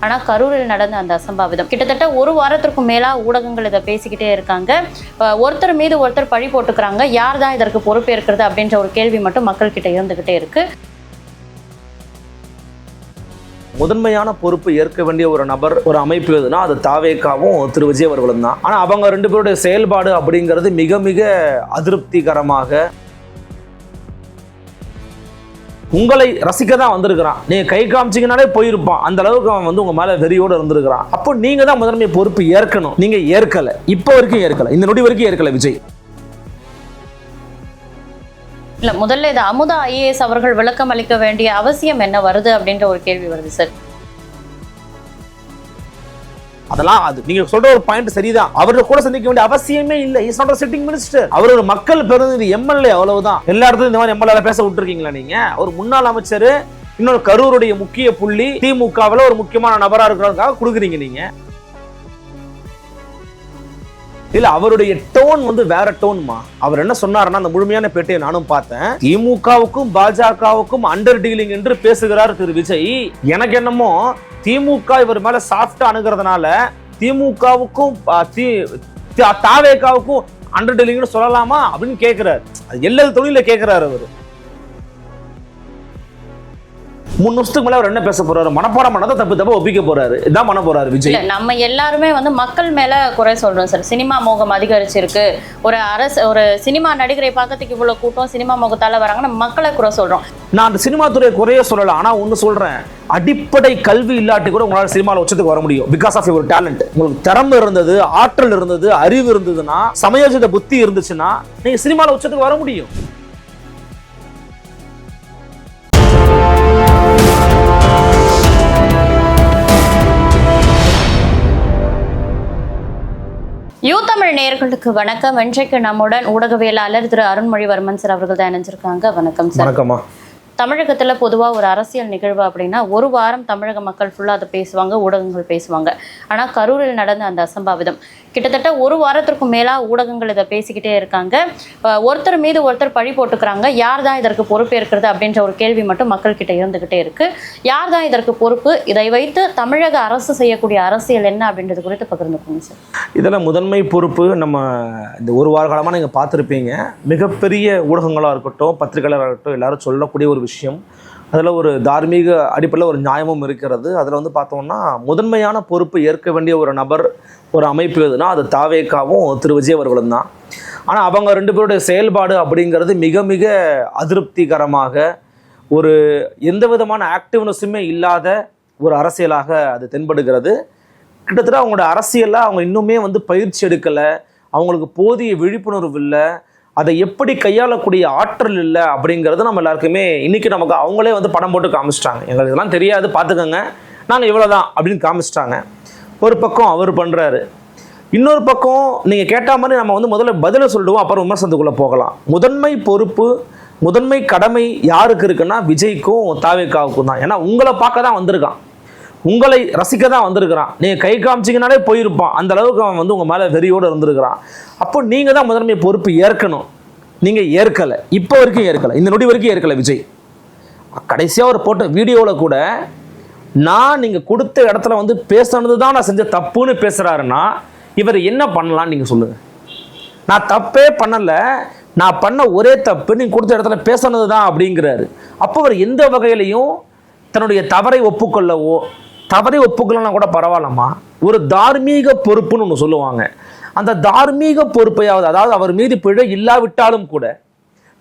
ஆனால் கரூரில் நடந்த அந்த அசம்பாவிதம் கிட்டத்தட்ட ஒரு வாரத்திற்கும் மேலா ஊடகங்கள் இதை பேசிக்கிட்டே இருக்காங்க. ஒருத்தர் மீது ஒருத்தர் பழி போட்டுக்கிறாங்க. யார் தான் இதற்கு பொறுப்பேற்கிறது அப்படின்ற ஒரு கேள்வி மட்டும் மக்கள் கிட்ட இருந்துகிட்டே இருக்கு. முதன்மையான பொறுப்பு ஏற்க வேண்டிய ஒரு நபர், ஒரு அமைப்பு எதுனா அது தாவேகாவும் திரு விஜய் அவர்களும் தான். ஆனால் அவங்க ரெண்டு பேருடைய செயல்பாடு அப்படிங்கிறது மிக மிக அதிருப்திகரமாக, உங்களை ரசிக்க தான் வந்திருக்கிறான், நீங்க கை காமிச்சிங்கனாலே போயிருப்பான், அந்த அளவுக்கு அவன் வந்து உங்க மேல வெறியோடு இருந்திருக்கிறான். அப்போ நீங்க தான் முதன்மை பொறுப்பு ஏற்கணும். நீங்க ஏற்கல, இப்போ வரைக்கும் ஏற்கல, இந்த நொடி வரைக்கும் ஏற்கல விஜய். இல்ல, முதல்ல இது அமுதா IAS அவர்கள் விளக்கம் அளிக்க வேண்டிய அவசியம் என்ன வருது அப்படின்ற ஒரு கேள்வி வருது சார். அதெல்லாம் அது நீங்க சொல்ற ஒரு பாயிண்ட் சரிதான். அவரை கூட சந்திக்க வேண்டிய அவசியமே இல்லை. Is not a sitting minister. அவர் ஒரு மக்கள் பிரதிநிதி, MLA, அவ்வளவுதான். எல்லா இடத்துலயும் இந்த மாதிரி MLA பேச விட்டுருக்கீங்களா நீங்க? ஒரு முன்னாள் அமைச்சர், இன்னொரு கரூருடைய முக்கிய புள்ளி, திமுகவில் ஒரு முக்கியமான நபரா இருக்கிறதுக்காக கொடுக்குறீங்க நீங்க. இல்ல, அவருடைய டோன் வந்து வேற டோன்மா. அவர் என்ன சொன்னாருன்னா, அந்த முழுமையான பேட்டையை நானும் பார்த்தேன். திமுகவுக்கும் பாஜகவுக்கும் அண்டர் டீலிங் என்று பேசுகிறார் திரு விஜய். எனக்கு என்னமோ திமுக இவர் மேல சாஃப்டா அணுகிறதுனால திமுகவுக்கும் தாவேகாவுக்கும் அண்டர் டீலிங்னு சொல்லலாமா அப்படின்னு கேட்கிறாரு. அது எல்லா தொழில கேட்கிறாரு அவரு. 3 வருஷத்துக்கு மேல அவர் என்ன பேச போறாரு? மனப்பாடம் பண்ணாதான் தப்பு ஒப்பிக்க போறாரு. இதான் பண்ண போறாரு விஜய். நம்ம எல்லாருமே வந்து மக்கள் மேல குறை சொல்றோம் சார். சினிமா மோகம் அதிகரிச்சிருக்கு. ஒரு சினிமா நடிகரை பார்க்கறதுக்கு இவ்வளவு கூட்டம் சினிமா மோகத்தால வராங்க, நம்ம மக்களை குறை சொல்றோம். நான் அந்த சினிமா துறையை குறைய சொல்லல. ஆனா ஒண்ணு சொல்றேன், அடிப்படை கல்வி இல்லாட்டி கூட உங்களால சினிமாவில் உச்சத்துக்கு வர முடியும். Because of your talent. உங்களுக்கு திறமை இருந்தது, ஆற்றல் இருந்தது, அறிவு இருந்ததுன்னா, சமயோஜித புத்தி இருந்துச்சுன்னா நீங்க சினிமாவில் உச்சத்துக்கு வர முடியும். தமிழ் நேயர்களுக்கு வணக்கம். இன்றைக்கு நம்முடன் ஊடகவியலாளர் திரு அருண்மொழிவர்மன் சார் அவர்கள் தான் இணைஞ்சிருக்காங்க. வணக்கம் சார். வணக்கம்மா. தமிழகத்துல பொதுவா ஒரு அரசியல் நிகழ்வு அப்படின்னா ஒரு வாரம் தமிழக மக்கள் ஃபுல்லா அதை பேசுவாங்க, ஊடகங்கள் பேசுவாங்க. ஆனா கரூரில் நடந்த அந்த அசம்பாவிதம் கிட்டத்தட்ட ஒரு வாரத்திற்கும் மேலா ஊடகங்கள் இதை பேசிக்கிட்டே இருக்காங்க. ஒருத்தர் மீது ஒருத்தர் பழி போட்டுக்கிறாங்க. யார் தான் இதற்கு பொறுப்பேற்கிறது அப்படின்ற ஒரு கேள்வி மட்டும் மக்கள் கிட்ட இருந்துகிட்டே இருக்கு. யார் தான் இதற்கு பொறுப்பு? இதை வைத்து தமிழக அரசு செய்யக்கூடிய அரசியல் என்ன அப்படின்றது குறித்து பகிர்ந்துக்கோங்க சார். இதெல்லாம் முதன்மை பொறுப்பு. நம்ம இந்த ஒரு வார காலமாக நீங்கள் பார்த்துருப்பீங்க, மிகப்பெரிய ஊடகங்களாக இருக்கட்டும், பத்திரிகையாளராக இருக்கட்டும், எல்லாரும் சொல்லக்கூடிய ஒரு விஷயம். அதில் ஒரு தார்மீக அடிப்படையில் ஒரு நியாயமும் இருக்கிறது. அதில் வந்து பார்த்தோம்னா, முதன்மையான பொறுப்பு ஏற்க வேண்டிய ஒரு நபர், ஒரு அமைப்பு எதுனா அது தாவேகாவும் திரு விஜய் அவர்களும் தான். ஆனால் அவங்க ரெண்டு பேருடைய செயல்பாடு அப்படிங்கிறது மிக மிக அதிருப்திகரமாக, ஒரு எந்த விதமான ஆக்டிவ்னஸுமே இல்லாத ஒரு அரசியலாக அது தென்படுகிறது. கிட்டத்தட்ட அவங்களோட அரசியலில் அவங்க இன்னுமே வந்து பயிற்சி எடுக்கலை, அவங்களுக்கு போதிய விழிப்புணர்வு இல்லை, அதை எப்படி கையாளக்கூடிய ஆற்றல் இல்லை அப்படிங்கிறது நம்ம எல்லாருக்குமே இன்னைக்கு நமக்கு அவங்களே வந்து படம் போட்டு காமிச்சிட்டாங்க. எங்களுக்கு இதெல்லாம் தெரியாது, பார்த்துக்கோங்க, நாங்கள் இவ்வளோதான் அப்படின்னு காமிச்சிட்டாங்க. ஒரு பக்கம் அவர் பண்ணுறாரு, இன்னொரு பக்கம் நீங்கள் கேட்ட மாதிரி நம்ம வந்து முதல்ல பதிலை சொல்லிடுவோம், அப்புறம் விமர்சனத்துக்குள்ளே போகலாம். முதன்மை பொறுப்பு, முதன்மை கடமை யாருக்கு இருக்குன்னா விஜய்க்கும் தாவேகாவுக்கும் தான். ஏன்னா உங்களை பார்க்க தான் வந்திருக்கான், உங்களை ரசிக்க தான் வந்திருக்கிறான், நீங்கள் கை காமிச்சிங்கனாலே போயிருப்பான், அந்த அளவுக்கு அவன் வந்து உங்கள் மேலே வெறியோடு இருந்திருக்கிறான். அப்போ நீங்கள் தான் முதன்மை பொறுப்பு ஏற்கணும். நீங்கள் ஏற்கலை, இப்போ வரைக்கும் ஏற்கலை, இந்த நொடி வரைக்கும் ஏற்கலை விஜய். கடைசியாக ஒரு போட்ட வீடியோவில் கூட நான் நீங்கள் கொடுத்த இடத்துல வந்து பேசுனது தான் நான் செஞ்ச தப்புன்னு பேசுகிறாருன்னா இவர் என்ன பண்ணலான்னு நீங்கள் சொல்லுங்கள். நான் தப்பே பண்ணலை, நான் பண்ண ஒரே தப்பு நீங்கள் கொடுத்த இடத்துல பேசுனது தான் அப்படிங்கிறாரு. அப்போ அவர் எந்த வகையிலையும் தன்னுடைய தவறை ஒப்புக்கொள்ளவோ, தவறை ஒப்புக்கொள்ளலாம் கூட பரவாயில்லம்மா, ஒரு தார்மீக பொறுப்புன்னு ஒன்று சொல்லுவாங்க. அந்த தார்மீக பொறுப்பையாவது, அதாவது அவர் மீது பிழை இல்லாவிட்டாலும் கூட,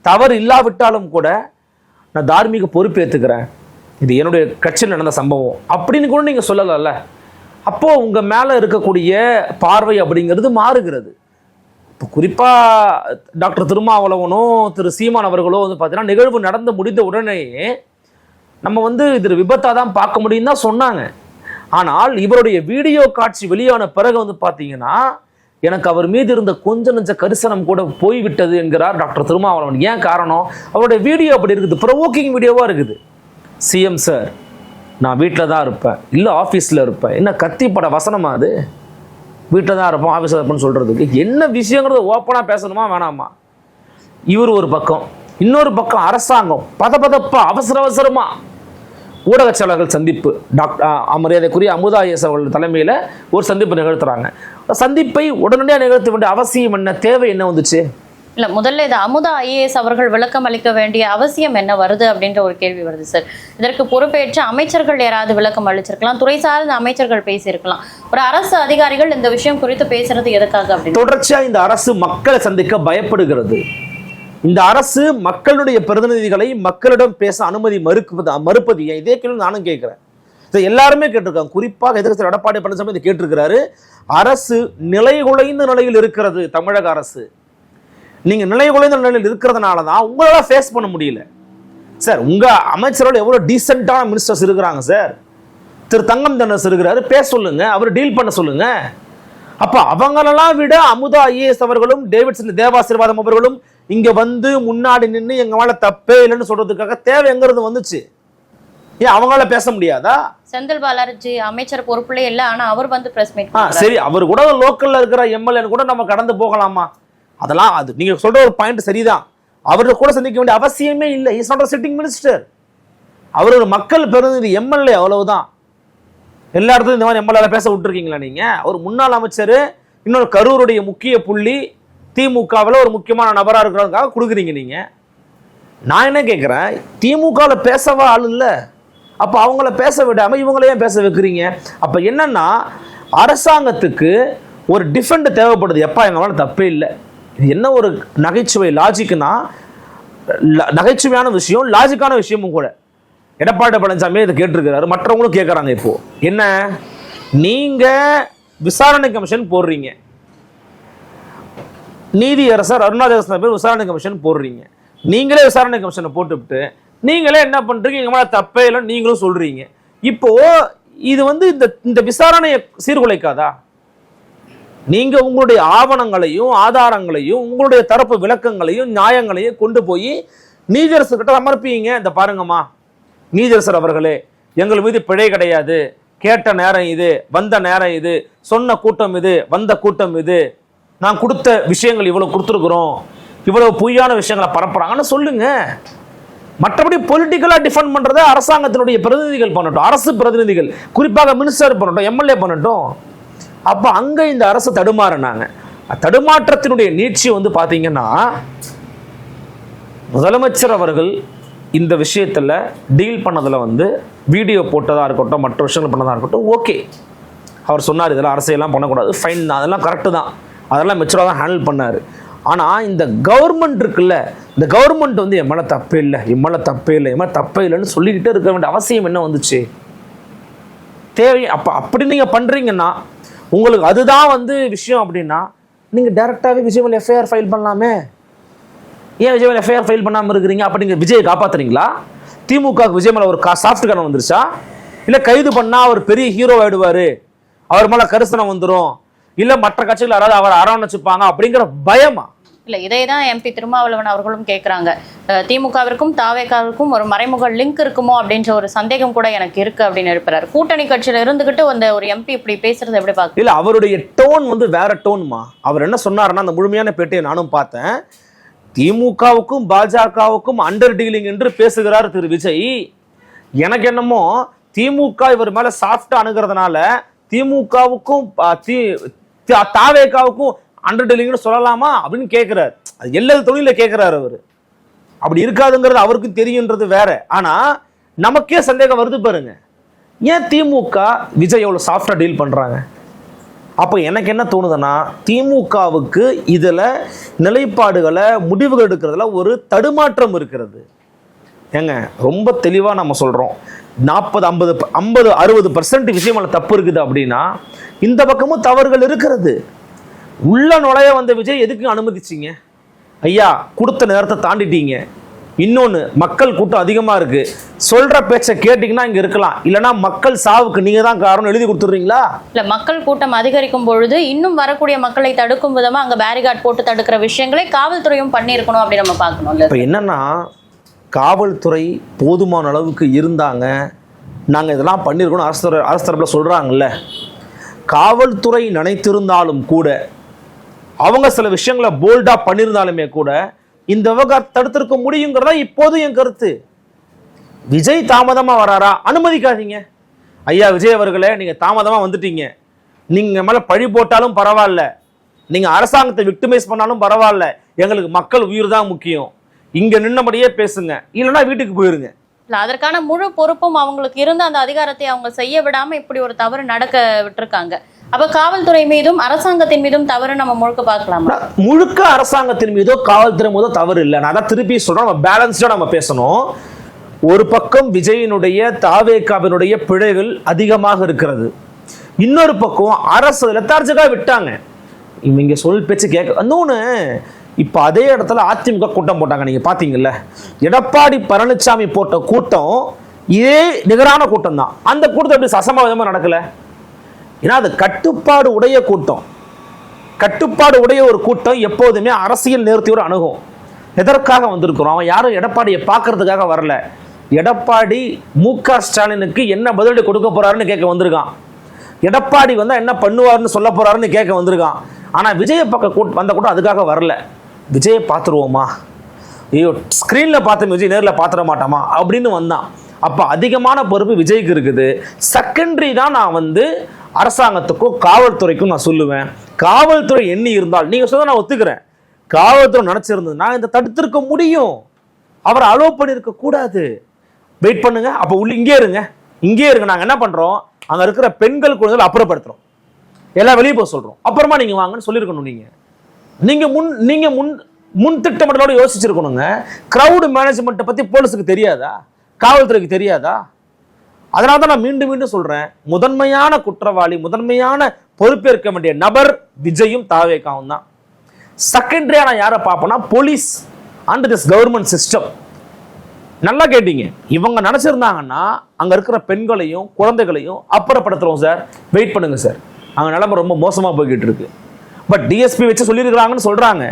தவறு இல்லாவிட்டாலும் கூட, நான் தார்மீக பொறுப்பு ஏற்றுக்கிறேன், இது என்னுடைய கட்சியில் நடந்த சம்பவம் அப்படின்னு கூட நீங்கள் சொல்லலாம்ல. அப்போது உங்கள் மேலே இருக்கக்கூடிய பார்வை அப்படிங்கிறது மாறுகிறது. இப்போ குறிப்பாக டாக்டர் திருமாவளவனோ திரு சீமான் அவர்களோ வந்து பார்த்தீங்கன்னா, நிகழ்வு நடந்து முடிந்த உடனேயே நம்ம வந்து இது விபத்தாக தான் பார்க்க முடியும் தான் சொன்னாங்க. ஆனால் இவருடைய வீடியோ காட்சி வெளியான பிறகு வந்து பார்த்தீங்கன்னா, எனக்கு அவர் மீது இருந்த கொஞ்ச நெஞ்ச கரிசனம் கூட போய்விட்டது என்கிறார் டாக்டர் திருமாவளவன். ஏன் காரணம்? அவருடைய வீடியோ அப்படி இருக்குது, ப்ரொவோக்கிங் வீடியோவாக இருக்குது. சிஎம் சார், நான் வீட்டில் தான் இருப்பேன், இல்லை ஆஃபீஸில் இருப்பேன், என்ன கத்திப்பட வசனமா அது? வீட்டில் தான் இருப்போம், ஆஃபீஸில் இருப்பேன்னு சொல்கிறதுக்கு என்ன விஷயங்கிறது ஓப்பனாக பேசணுமா வேணாமா? இவர் ஒரு பக்கம், இன்னொரு பக்கம் அரசாங்கம் பதப்பதப்பா அவசர அவசரமா ஊடகச்சாளர்கள் சந்திப்பு, மரியாதைக்குரிய அமுதா ஐஏஎஸ் அவர்கள் தலைமையில் ஒரு சந்திப்பு நிகழ்த்துறாங்க. சந்திப்பை உடனடியாக நிகழ்த்த வேண்டிய அவசியம் என்ன, தேவை என்ன வந்துச்சு? இல்ல, முதல்ல இது அமுதா ஐஏஎஸ் அவர்கள் விளக்கம் அளிக்க வேண்டிய அவசியம் என்ன வருது அப்படின்ற ஒரு கேள்வி வருது சார். இதற்கு பொறுப்பேற்ற அமைச்சர்கள் யாராவது விளக்கம் அளிச்சிருக்கலாம், துறை சார்ந்த அமைச்சர்கள் பேசியிருக்கலாம். ஒரு அரசு அதிகாரிகள் இந்த விஷயம் குறித்து பேசுறது எதுக்காக அப்படின்னு தொடர்ச்சியா இந்த அரசு மக்களை சந்திக்க பயப்படுகிறது. இந்த அரசு மக்களுடைய பிரதிநிதிகளை மக்களிடம் பேச அனுமதி மறுப்பது ஏன்? இதே கேள்வி நானும் கேட்கிறேன். இதை எல்லாருமே கேட்டிருக்காங்க. குறிப்பாக எதிர்க்கட்சி எடப்பாடி பழனிசாமி இதை கேட்டிருக்கிறாரு. அரசு நிலைகுலைந்த நிலையில் இருக்கிறது தமிழக அரசு. நீங்க நிலைகுலைந்த நிலையில் இருக்கிறதுனால தான் உங்களால ஃபேஸ் பண்ண முடியல சார். உங்க அமைச்சரோட எவ்வளவு டீசென்டான மினிஸ்டர்ஸ் இருக்கிறாங்க சார். திரு தங்கம் தென்னரசு இருக்கிறாரு, பேச சொல்லுங்க, அவர் டீல் பண்ண சொல்லுங்க. அப்ப அவங்களெல்லாம் விட அமுதா ஐஏஎஸ் அவர்களும் தேவாசீர்வாதம் அவர்களும் இங்க வந்து முன்னாடி நின்று எங்க மேல தப்பே இல்லைன்னு சொல்றதுக்காக தேவை எங்கிறது வந்துச்சு. ஏன் அவங்களால பேச முடியாதா? செந்தில் பாலாஜி அமைச்சர் பொறுப்புல இல்ல, ஆனா அவர் வந்து பிரஸ் மீட். சரி, அவர் கூட லோக்கல்ல இருக்கிற எம்எல்ஏ கூட நம்ம கடந்து போகலாமா? அதெல்லாம் அது நீங்க சொல்ற ஒரு பாயிண்ட் சரிதான். அவரை கூட சந்திக்க வேண்டிய அவசியமே இல்லை. Is not a sitting minister. அவர் ஒரு மக்கள் பிரதிநிதி, எம்எல்ஏ, அவ்வளவுதான். எல்லா இடத்துலையும் இந்த மாதிரி எம்எல்ஏ பேச விட்டுருக்கீங்களா நீங்க? ஒரு முன்னாள் அமைச்சர், இன்னொரு கரூருடைய முக்கிய புள்ளி, திமுகவில் ஒரு முக்கியமான நபராக இருக்கிறதுக்காக கொடுக்குறீங்க நீங்க. நான் என்ன கேட்கிறேன், திமுகவில் பேசவா ஆள் இல்லை? அப்போ அவங்கள பேச விடாம இவங்களையும் பேச வைக்கிறீங்க. அப்போ என்னன்னா, அரசாங்கத்துக்கு ஒரு டிஃபெண்ட் தேவைப்படுது. எப்பா எங்க மேல தப்பே இல்லை. இது என்ன ஒரு நகைச்சுவை, லாஜிக்னா நகைச்சுவையான விஷயம், லாஜிக்கான விஷயமும் கூட. எடப்பாடி பழனிசாமி இதை கேட்டிருக்கிறாரு, மற்றவங்களும் கேட்கறாங்க. இப்போ என்ன, நீங்க விசாரணை கமிஷன் போடுறீங்க, நீதியரசர் அருணாச்சல பேர் விசாரணை கமிஷன் போடுறீங்க, நீங்களே விசாரணை கமிஷனை போட்டுவிட்டு நீங்களே என்ன பண்றீங்க, எங்க மேல தப்பே இல்லை நீங்களும் சொல்றீங்க. இப்போ இது வந்து இந்த விசாரணையை சீர்குலைக்காதா? நீங்க உங்களுடைய ஆவணங்களையும் ஆதாரங்களையும் உங்களுடைய தரப்பு விளக்கங்களையும் நியாயங்களையும் கொண்டு போய் நீதியரசர் கிட்ட சமர்ப்பீங்க. இந்த பாருங்கம்மா நீதியரசர் அவர்களே, எங்கள் மீது பிழை கிடையாது, கேட்ட நேரம் இது, வந்த நேரம் இது, சொன்ன கூட்டம் இது, வந்த கூட்டம் இது, நான் கொடுத்த விஷயங்கள் இவ்வளவு கொடுத்துருக்குறோம், இவ்வளவு பொய்யான விஷயங்களை பரப்புறாங்கன்னு சொல்லுங்க. மற்றபடி பொலிட்டிக்கலா டிஃபெண்ட் பண்றதை அரசாங்கத்தினுடைய பிரதிநிதிகள் பண்ணட்டும், அரசு பிரதிநிதிகள், குறிப்பாக மினிஸ்டர் பண்ணட்டும், எம்எல்ஏ பண்ணட்டும். அப்ப அங்க இந்த அரசு தடுமாறினாங்க. தடுமாற்றத்தினுடைய நீட்சி வந்து பாத்தீங்கன்னா, முதலமைச்சர் அவர்கள் இந்த விஷயத்துல டீல் பண்ணதுல வந்து வீடியோ போட்டதா இருக்கட்டும், மற்ற விஷயங்கள் பண்ணதா இருக்கட்டும், ஓகே. அவர் சொன்னார் இதெல்லாம் அரசியலாம் பண்ணக்கூடாது, ஃபைன் தான், அதெல்லாம் கரெக்டு தான், அதெல்லாம் மெச்சூராக தான் ஹேண்டில் பண்ணார். ஆனால் இந்த கவர்மெண்ட் இருக்குல்ல, இந்த கவர்மெண்ட் வந்து என் மேலே தப்பே இல்லை, என் மேலே தப்பே இல்லை, என் மேலே தப்பே இல்லைன்னு சொல்லிக்கிட்டே இருக்க வேண்டிய அவசியம் என்ன வந்துச்சு? தேவை. அப்போ அப்படி நீங்கள் பண்ணுறீங்கன்னா, உங்களுக்கு அதுதான் வந்து விஷயம் அப்படின்னா, நீங்கள் டேரெக்டாகவே விஜய் மேலே எஃப்ஐஆர் ஃபைல் பண்ணலாமே. ஏன் விஜய் மேலே எஃப்ஐஆர் ஃபைல் பண்ணாமல் இருக்கிறீங்க? அப்போ நீங்கள் விஜயை காப்பாற்றுறீங்களா? திமுக விஜய் மேலே ஒரு சாஃப்ட் கடன் வந்துருச்சா? இல்லை கைது பண்ணால் அவர் பெரிய ஹீரோ ஆயிடுவார், அவர் மேலே கரிசனம் வந்துடும், இல்லை மற்ற கட்சிகள் யாராவது அவர் அரவணைச்சுப்பாங்க அப்படிங்கிற பயமா? இல்ல, இதை தான் எம்பி திருமாவளவன் அவர்களும் கேட்குறாங்க. திமுகவிற்கும் தாவேகாவிற்கும் ஒரு மறைமுக லிங்க் இருக்குமோ அப்படின்ற ஒரு சந்தேகம் கூட எனக்கு இருக்கு அப்படின்னு எழுப்புறாரு. கூட்டணி கட்சியில இருந்துகிட்டு வந்த ஒரு எம்பி இப்படி பேசுறது எப்படி பார்க்க? இல்ல, அவருடைய டோன் வந்து வேற டோன்மா. அவர் என்ன சொன்னாருன்னா, அந்த முழுமையான பேட்டியை நானும் பார்த்தேன், திமுகவுக்கும் பாஜகவுக்கும் அண்டர் டீலிங் என்று பேசுகிறார் திரு விஜய். எனக்கு என்னமோ திமுக இவர் மேல சாஃப்டா அணுகிறதுனால திமுகவுக்கும் தாவேகாவுக்கும் அண்டர் டீலிங்னு சொல்லலாமா அப்படின்னு கேட்கிறார். அது எல்லா தொழில கேட்கிறாரு அவரு. அப்படி இருக்காதுங்கிறது அவருக்கும் தெரியுன்றது வேற. ஆனா நமக்கே சந்தேகம் வருது பாருங்க, ஏன் திமுக விஜய் எவ்வளவு சாஃப்டா டீல் பண்றாங்க? அப்போ எனக்கு என்ன தோணுதுன்னா, திமுகவுக்கு இதுல நிலைப்பாடுகளை முடிவுகள் எடுக்கிறதுல ஒரு தடுமாற்றம் இருக்கிறது. ஏங்க ரொம்ப தெளிவா நம்ம சொல்றோம், 40-50-60% விஷயம் தப்பு இருக்குது அப்படின்னா இந்த பக்கமும் தவறுகள் இருக்கிறது. உள்ள நுழைய வந்த விஜய் எதுக்கு அனுமதிச்சிங்க? ஐயா, கொடுத்த நேரத்தை தாண்டிட்டீங்க. இன்னொன்று, மக்கள் கூட்டம் அதிகமாக இருக்கு, சொல்ற பேச்சை கேட்டீங்கன்னா இங்க இருக்கலாம், இல்லைன்னா மக்கள் சாவுக்கு நீங்க தான் காரணம் எழுதி கொடுத்துறீங்களா? இல்ல, மக்கள் கூட்டம் அதிகரிக்கும் பொழுது இன்னும் வரக்கூடிய மக்களை தடுக்கும் விதமா அங்க பேரிகார்ட் போட்டு தடுக்கிற விஷயங்களை காவல்துறையும் பண்ணியிருக்கணும் அப்படின்னு நம்ம பார்க்கணும். இப்போ என்னன்னா, காவல்துறை போதுமான அளவுக்கு இருந்தாங்க, நாங்கள் இதெல்லாம் பண்ணியிருக்கணும் அரசு தரப்பில் சொல்கிறாங்கல்ல. காவல்துறை நினைத்திருந்தாலும் கூட, அவங்க சில விஷயங்களை போல்டாக பண்ணியிருந்தாலுமே கூட இந்த விவகாரத்தை தடுத்திருக்க முடியுங்கிறதா இப்போது என் கருத்து. விஜய் தாமதமா வராரா? அனுமதிக்காதீங்க. ஐயா விஜய் அவர்களே, நீங்க தாமதமா வந்துட்டீங்க. நீங்க மேல பழி போட்டாலும் பரவாயில்ல, நீங்க அரசாங்கத்தை விக்டிமைஸ் பண்ணாலும் பரவாயில்ல, எங்களுக்கு மக்கள் உயிர் தான் முக்கியம். இங்க நின்னபடியே பேசுங்க, இல்லைன்னா வீட்டுக்கு போயிருங்க. இல்ல, அதற்கான முழு பொறுப்பும் அவங்களுக்கு இருந்த அந்த அதிகாரத்தை அவங்க செய்ய விடாம இப்படி ஒரு தவறு நடக்க விட்டுருக்காங்க. அப்ப காவல்துறை மீதும் அரசாங்கத்தின் மீதும் தவறு நம்ம முழுக்க பார்க்கலாமா? முழுக்க அரசாங்கத்தின் மீதோ காவல்துறை மீதோ தவறு இல்லை. நான் அதான் திருப்பி சொல்றேன், நம்ம பேலன்ஸ்டா நம்ம பேசணும். ஒரு பக்கம் விஜயினுடைய தாவேகாவினுடைய பிழைகள் அதிகமாக இருக்கிறது, இன்னொரு பக்கம் அரசு லெத்தார்ஜிக்கா விட்டாங்க. இவங்க சொல் பேச்சு கேட்க. இன்னொன்னு, இப்ப அதே இடத்துல அதிமுக கூட்டம் போட்டாங்க, நீங்க பாத்தீங்கல்ல. எடப்பாடி பழனிசாமி போட்ட கூட்டம் இதே நிகரான கூட்டம் தான். அந்த கூட்டத்தை எப்படி அசம்பாவிதமா நடக்கல? ஏன்னா அது கட்டுப்பாடு உடைய கூட்டம். கட்டுப்பாடு உடைய ஒரு கூட்டம் எப்போதுமே அரசியல் நேர்த்தியோடு அணுகும். எதற்காக வந்திருக்கிறோம்? அவன் யாரும் எடப்பாடியை பார்க்கறதுக்காக வரல. எடப்பாடி மு.க. ஸ்டாலினுக்கு என்ன பதிலடி கொடுக்க போறாருன்னு கேட்க வந்திருக்கான். எடப்பாடி வந்தா என்ன பண்ணுவாருன்னு சொல்ல போறாருன்னு கேட்க வந்திருக்கான். ஆனா விஜய பக்கம் வந்த கூட்டம் அதுக்காக வரல. விஜயை பார்த்துருவோமா, ஐயோ ஸ்கிரீன்ல பார்த்து விஜய் நேரில் பார்த்துட மாட்டாமா அப்படின்னு வந்தான். அப்ப அதிகமான பொறுப்பு விஜய்க்கு இருக்குது. செகண்டரி தான் நான் அரசாங்கத்துக்கும் காவல்துறைக்கும் நான் சொல்லுவேன். காவல்துறை எண்ணி இருந்தால், நீங்க சொல்ல நான் ஒத்துக்கிறேன், காவல்துறை நினைச்சிருந்தது நான் இந்த தடுத்திருக்க முடியும், அவரை அலோவ் பண்ணிருக்க கூடாது. வெயிட் பண்ணுங்க, அப்ப உள்ள இங்கே இருங்க, இங்கே இருங்க. நாங்க என்ன பண்றோம், அங்க இருக்கிற பெண்கள் குழந்தைகள் அப்புறப்படுத்துறோம், எல்லாம் வெளியே போக சொல்றோம், அப்புறமா நீங்க வாங்கன்னு சொல்லியிருக்கணும். நீங்க முன் திட்டமிடலோட யோசிச்சிருக்கணுங்க. கிரவுட் மேனேஜ்மெண்ட் பத்தி போலீஸுக்கு தெரியாதா, காவல்துறைக்கு தெரியாதா? அதனால தான் நான் மீண்டும் மீண்டும் சொல்றேன், முதன்மையான குற்றவாளி, முதன்மையான பொறுப்பேற்க வேண்டிய நபர் விஜயும் தாவேகாவும் தான். செகண்டரியா நான் யாரை பார்ப்பேன்னா police and this government system. நல்லா கேட்டீங்க, இவங்க நினைச்சிருந்தாங்கன்னா அங்க இருக்கிற பெண்களையும் குழந்தைகளையும் அப்புறப்படுத்துறோம் சார், வெயிட் பண்ணுங்க சார், அங்க நிலைமை ரொம்ப மோசமா போய்கிட்டு இருக்கு. பட் டிஎஸ்பி வச்சு சொல்லியிருக்கிறாங்கன்னு சொல்றாங்க,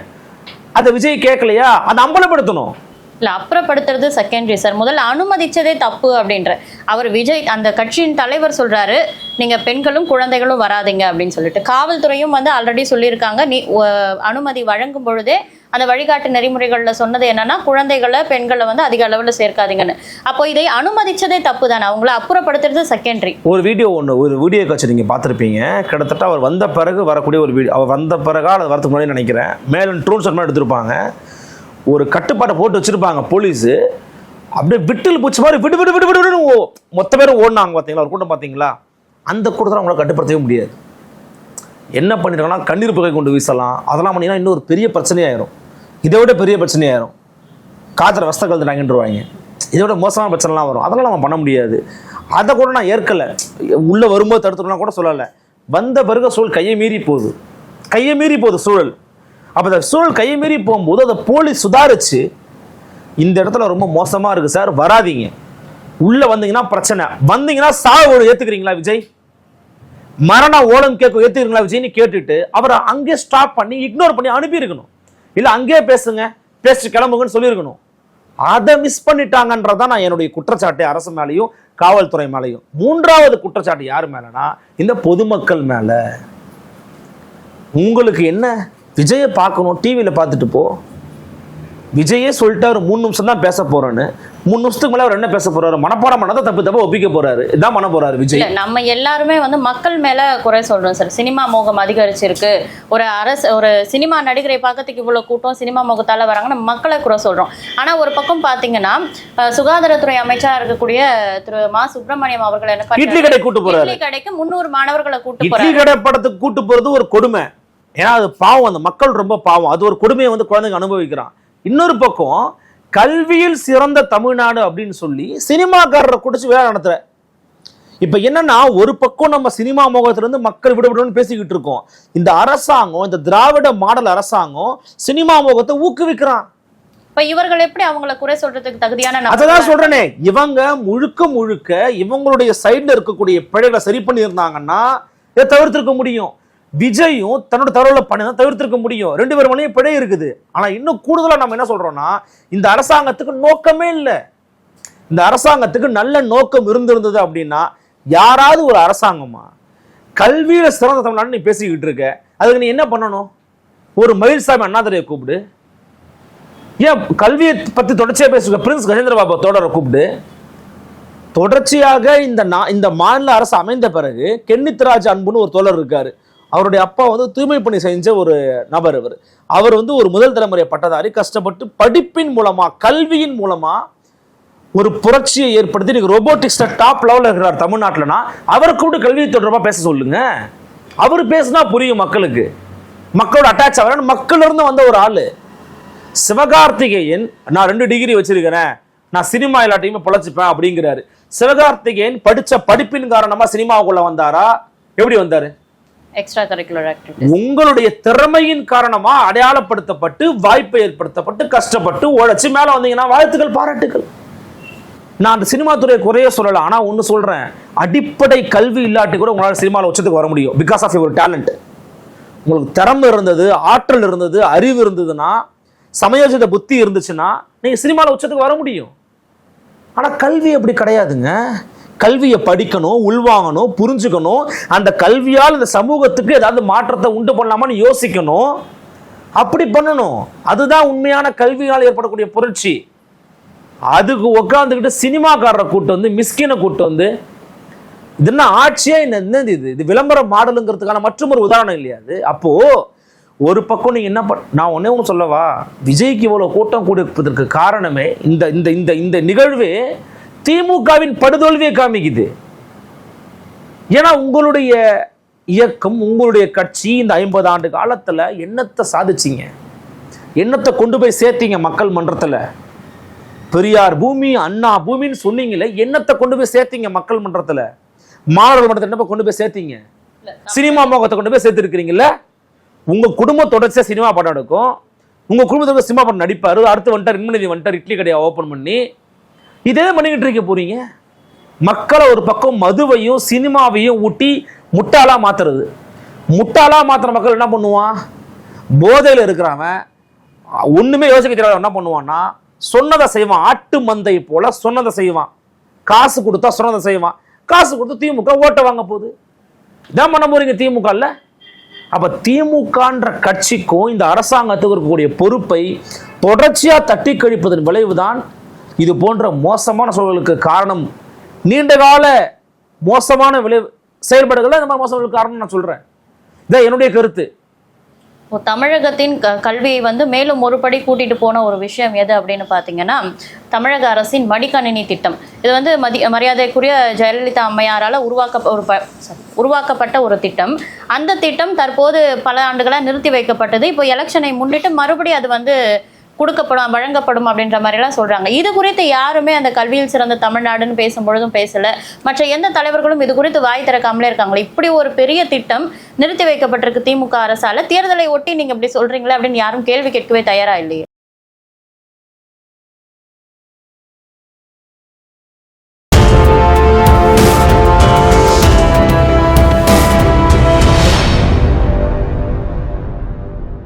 அதை விஜய் கேட்கலையா? அதை அம்பலப்படுத்தணும். இல்ல, அப்புறப்படுத்துறது செகண்டரி சார். முதல்ல அனுமதிச்சதே தப்பு அப்படின்ற அவர் விஜய் அந்த கட்சியின் தலைவர் சொல்றாரு, நீங்க பெண்களும் குழந்தைகளும் வராதிங்க அப்படின்னு சொல்லிட்டு. காவல்துறையும் ஆல்ரெடி சொல்லியிருக்காங்க, நீ அனுமதி வழங்கும் பொழுதே அந்த வழிகாட்டு நெறிமுறைகள்ல சொன்னது என்னன்னா, குழந்தைகளை பெண்களை அதிக அளவுல சேர்க்காதீங்கன்னு. அப்போ இதை அனுமதிச்சதே தப்பு தானே, அவங்கள அப்புறப்படுத்துறது செகண்டரி. ஒரு வீடியோ காட்சி நீங்க பார்த்திருப்பீங்க. கிட்டத்தட்ட அவர் வந்த பிறகு வரக்கூடிய ஒரு வீடியோ, அவர் வந்த பிறகா அது வரதுக்கு முன்னாடி நினைக்கிறேன், மேலும் ட்ரோன் ஷாட் மாதிரி எடுத்திருப்பாங்க. ஒரு கட்டுப்பாட்டை போட்டு வச்சிருப்பாங்க போலீஸ், அப்படியே விட்டில் பூச்சி மாதிரி விடு விடு விடு விடு மொத்த பேரும் ஓடினாங்க. பார்த்தீங்களா ஒரு கூட்டம்? பார்த்தீங்களா? அந்த கூட்டத்தில் அவங்கள கட்டுப்படுத்தவே முடியாது. என்ன பண்ணிருக்காங்கன்னா, கண்ணீர் புகை கொண்டு வீசலாம், அதெல்லாம் பண்ணிங்கன்னா இன்னொரு பெரிய பிரச்சனையாயிரும், இதை விட பெரிய பிரச்சனையாயிரும். காத்திர வஸ்த கலந்துட்டாங்கன்றவாங்க, இதை விட மோசமான பிரச்சனைலாம் வரும். அதெல்லாம் நம்ம பண்ண முடியாது. அதை கூட நான் ஏற்கலை. உள்ளே வரும்போது தடுத்துக்கலாம் கூட சொல்லலை. வந்த பிறகு சூழல் கையை மீறி போகுது சூழல். அப்போ அந்த சூழல் கையை மீறி போகும்போது அதை போலீஸ் சுதாரிச்சு, இந்த இடத்துல ரொம்ப மோசமாக இருக்குது சார், வராதிங்க, உள்ளே வந்தீங்கன்னா பிரச்சனை, வந்தீங்கன்னா சாவு ஏற்றுக்கிறீங்களா விஜய், மரண ஓலம் கேட்க ஏற்றுக்கிறீங்களா விஜய்னு கேட்டுட்டு அவரை அங்கே ஸ்டாப் பண்ணி இக்னோர் பண்ணி அனுப்பியிருக்கணும். இல்லை அங்கேயே பேசிட்டு கிளம்புங்கன்னு சொல்லியிருக்கணும். அதை மிஸ் பண்ணிட்டாங்கன்றதான் நான் என்னுடைய குற்றச்சாட்டு அரசு மேலேயும் காவல்துறை மேலேயும். மூன்றாவது குற்றச்சாட்டு யார் மேலனா, இந்த பொதுமக்கள் மேல. உங்களுக்கு என்ன, விஜயை பார்க்கணும், டிவியில் பார்த்துட்டு போ. விஜயே சொல்லிட்டாரு 3 நிமிஷம் தான் பேச போறேன்னு. 3 நிமிஷத்துக்கு மேல அவர் என்ன பேச போறாரு? மனப்பாடம் பண்ணாதான் தப்பு ஒப்பிக்க போறாரு. இதான் பண்ண போறாரு விஜய். நம்ம எல்லாருமே மக்கள் மேல குறை சொல்றோம் சார். சினிமா மோகம் அதிகரிச்சிருக்கு, ஒரு சினிமா நடிகரை பார்க்கறதுக்கு இவ்வளவு கூட்டம் சினிமா மோகத்தால வராங்க, நம்ம மக்களை குறை சொல்றோம். ஆனா ஒரு பக்கம் பாத்தீங்கன்னா, சுகாதாரத்துறை அமைச்சரா இருக்கக்கூடிய திரு மா சுப்பிரமணியம் அவர்கள் என்ன இட்லி கடை கூட்டு போறாரு, இட்லி கடைக்கு 300 மாணவர்களை கூட்டு போறாரு. இட்லி கடை படத்துக்கு கூட்டு போறது ஒரு கொடுமை. ஏன்னா அது பாவம், அந்த மக்கள் ரொம்ப பாவம். அது ஒரு கொடுமையை குழந்தைங்க அனுபவிக்கிறான். இன்னொரு பக்கம் கல்வியில் சிறந்த தமிழ்நாடு அப்படின்னு சொல்லி சினிமாக்காரரை குடிச்சு வேலை நடத்துற. இப்ப என்னன்னா, ஒரு பக்கம் நம்ம சினிமா மோகத்திலிருந்து மக்கள் விடுபடணும்னு பேசிக்கிட்டு இருக்கோம். இந்த அரசாங்கம், இந்த திராவிட மாடல் அரசாங்கம் சினிமா மோகத்தை ஊக்குவிக்கிறான். இப்ப இவர்கள் எப்படி அவங்கள குறை சொல்றதுக்கு தகுதியான? அதான் சொல்றேனே, இவங்க முழுக்க இவங்களுடைய சைட்ல இருக்கக்கூடிய பிழைகளை சரி பண்ணி இருந்தாங்கன்னா இதை தவிர்த்திருக்க முடியும். விஜயும் தன்னோட தவறுல பண்ணி தவிர்த்திருக்க முடியும். 2 பேர் மேலேயும் பிழை இருக்குது. ஆனா இன்னும் கூடுதலா நம்ம என்ன சொல்றோம்னா, இந்த அரசாங்கத்துக்கு நோக்கமே இல்லை. இந்த அரசாங்கத்துக்கு நல்ல நோக்கம் இருந்திருந்தது அப்படின்னா, யாராவது ஒரு அரசாங்கமா கல்வியில சிறந்த தமிழ்நாடு நீ பேசிக்கிட்டு இருக்க, அதுக்கு நீ என்ன பண்ணணும்? ஒரு மயில்சாமி அண்ணாதுரையை கூப்பிடு, ஏன் கல்வியை பத்தி தொடர்ச்சியா பேசுங்க பிரின்ஸ் கஜேந்திர பாபு தோழரை கூப்பிடு, தொடர்ச்சியாக இந்த மாநில அரசு அமைந்த பிறகு கென்னித்ராஜ் அன்புன்னு ஒரு தோழர் இருக்காரு. அவருடைய அப்பா வந்து தூய்மை பணி செஞ்ச ஒரு நபர். அவர் வந்து ஒரு முதல் தலைமுறை பட்டதாரி. கஷ்டப்பட்டு படிப்பின் மூலமா, கல்வியின் மூலமா ஒரு புரட்சியை ஏற்படுத்தி நீங்க ரோபோட்டிக்ஸ்ல டாப் லெவல்ல இருக்கிறார் தமிழ்நாட்டில்னா, அவருக்கு கூட கல்வி தொடர்பா பேச சொல்லுங்க. அவர் பேசினா புரியும் மக்களுக்கு. மக்களோட அட்டாச் ஆகிற மக்கள் இருந்து வந்த ஒரு ஆளு. சிவகார்த்திகேயன் நான் 2 டிகிரி வச்சிருக்கிறேன், நான் சினிமா எல்லாத்தையுமே பொழைச்சிப்பேன் அப்படிங்கிறாரு. சிவகார்த்திகேயன் படிச்ச படிப்பின் காரணமா சினிமாவுக்குள்ள வந்தாரா? எப்படி வந்தாரு? Extra curricular activity. உங்களுடைய திறமையின் காரணமா அடையாளப்படுத்தப்பட்டு, வாய்ப்பை ஏற்படுத்தப்பட்டு, கஷ்டப்பட்டு உழைச்சு மேல வந்தீங்கன்னா வாழ்த்துக்கள், பாராட்டுகள். நான் அந்த சினிமா துறையை குறைய சொல்லல. ஆனா ஒண்ணு சொல்றேன், அடிப்படை கல்வி இல்லாட்டி கூட உங்களால சினிமாவில் உச்சத்துக்கு வர முடியும். Because of your talent. உங்களுக்கு திறமை இருந்தது, ஆற்றல் இருந்தது, அறிவு இருந்ததுன்னா, சமயோஜித புத்தி இருந்துச்சுன்னா நீங்க சினிமாவில் உச்சத்துக்கு வர முடியும். ஆனா கல்வி அப்படி கிடையாதுங்க. கல்வியை படிக்கணும், உள்வாங்கணும், புரிஞ்சுக்கணும். அந்த கல்வியால் இந்த சமூகத்துக்கு ஏதாவது மாற்றத்தை உண்டு பண்ணலாமான்னு யோசிக்கணும். அப்படி பண்ணணும். அதுதான் உண்மையான கல்வியால் ஏற்படக்கூடிய புரட்சி. அதுக்கு உட்காந்துக்கிட்டு சினிமாக்காரரை கூட்டு வந்து, மிஸ்கினை கூட்டு வந்து, இது என்ன ஆட்சியா? என்னது இது விளம்பர மாடலுங்கிறதுக்கான மற்றும் ஒரு உதாரணம் இல்லையா அது? அப்போ ஒரு பக்கம் நீங்க என்ன நான் ஒன்னே ஒன்று சொல்லவா, விஜய்க்கு இவ்வளவு கூட்டம் கூடியிருப்பதற்கு காரணமே இந்த இந்த இந்த இந்த நிகழ்வே திமுகவின் படுதோல்வியை காமிக்குது. ஏன்னா உங்களுடைய இயக்கம், உங்களுடைய கட்சி இந்த 50 ஆண்டு காலத்துல என்னத்தை சாதிச்சிங்க? என்னத்தை கொண்டு போய் சேர்த்தீங்க மக்கள் மன்றத்துல? பெரியார் பூமி, அண்ணா பூமின்னு சொன்னீங்களே, என்னத்தை கொண்டு போய் சேர்த்தீங்க மக்கள் மன்றத்துல? மாணவர்கள் மன்றத்தை என்ன கொண்டு போய் சேர்த்தீங்க? சினிமா மோகத்தை கொண்டு போய் சேர்த்திருக்கிறீங்கல்ல. உங்க குடும்பம் தொடர்ச்சியா சினிமா படம் எடுக்கும், உங்க குடும்பத்தோட சினிமா படம் நடிப்பாரு. அடுத்து வந்துட்டார் இன்மநிதி, வந்துட்டார் இட்லி கடையை ஓபன் பண்ணி, இதே பண்ணிக்கிட்டு இருக்க போறீங்க. மக்களை ஒரு பக்கம் மதுவையும் சினிமாவையும் ஊட்டி முட்டாளா மாத்துறது. முட்டாளா மாத்துற மக்கள் என்ன பண்ணுவான்? போதையில இருக்கிறவன், ஒண்ணுமே யோசிக்க தெரியாத என்ன பண்ணுவான்னா, சொன்னதை செய்வான். ஆட்டு மந்தை போல சொன்னதை செய்வான். காசு கொடுத்தா சொன்னதை செய்வான். காசு கொடுத்து திமுக ஓட்ட வாங்க போகுது. இதான் பண்ண போறீங்க திமுக. அப்ப திமுகன்ற கட்சிக்கும் இந்த அரசாங்கத்துக்கு இருக்கக்கூடிய பொறுப்பை தொடர்ச்சியா தட்டி கழிப்பதன் விளைவுதான் இது போன்ற மோசமான சூழலுக்கு காரணம். நீண்டகால மோசமான விளைவு செயல்பாடுகள் இந்த மாதிரி மோசமான காரணம் நான் சொல்றேன். இதான் என்னுடைய கருத்து. தமிழகத்தின் கல்வியை வந்து மேலும் ஒரு படி கூட்டிட்டு போன ஒரு விஷயம் எது அப்படின்னு பார்த்தீங்கன்னா, தமிழக அரசின் மடிக்கணினி திட்டம். இது வந்து மரியாதைக்குரிய ஜெயலலிதா அம்மையாரால் உருவாக்கப்பட்ட ஒரு திட்டம். அந்த திட்டம் தற்போது பல ஆண்டுகளாக நிறுத்தி வைக்கப்பட்டது. இப்போ எலெக்ஷனை முன்னிட்டு மறுபடியும் அது வந்து வழங்கப்படும் அப்படின்ற மாதிரிலாம் சொல்றாங்க. இது குறித்து யாருமே அந்த கல்வியில் சிறந்த தமிழ்நாடுன்னு பேசும்பொழுதும் பேசல. மற்ற எந்த தலைவர்களும் இது குறித்து வாய் திறக்காமலே இருக்காங்களே. இப்படி ஒரு பெரிய திட்டம் நிறுத்தி வைக்கப்பட்டிருக்கு திமுக அரசால. தேர்தலை ஒட்டி நீங்க இப்படி சொல்றீங்களே அப்படின்னு யாரும் கேள்வி கேட்கவே தயாரா இல்லையே.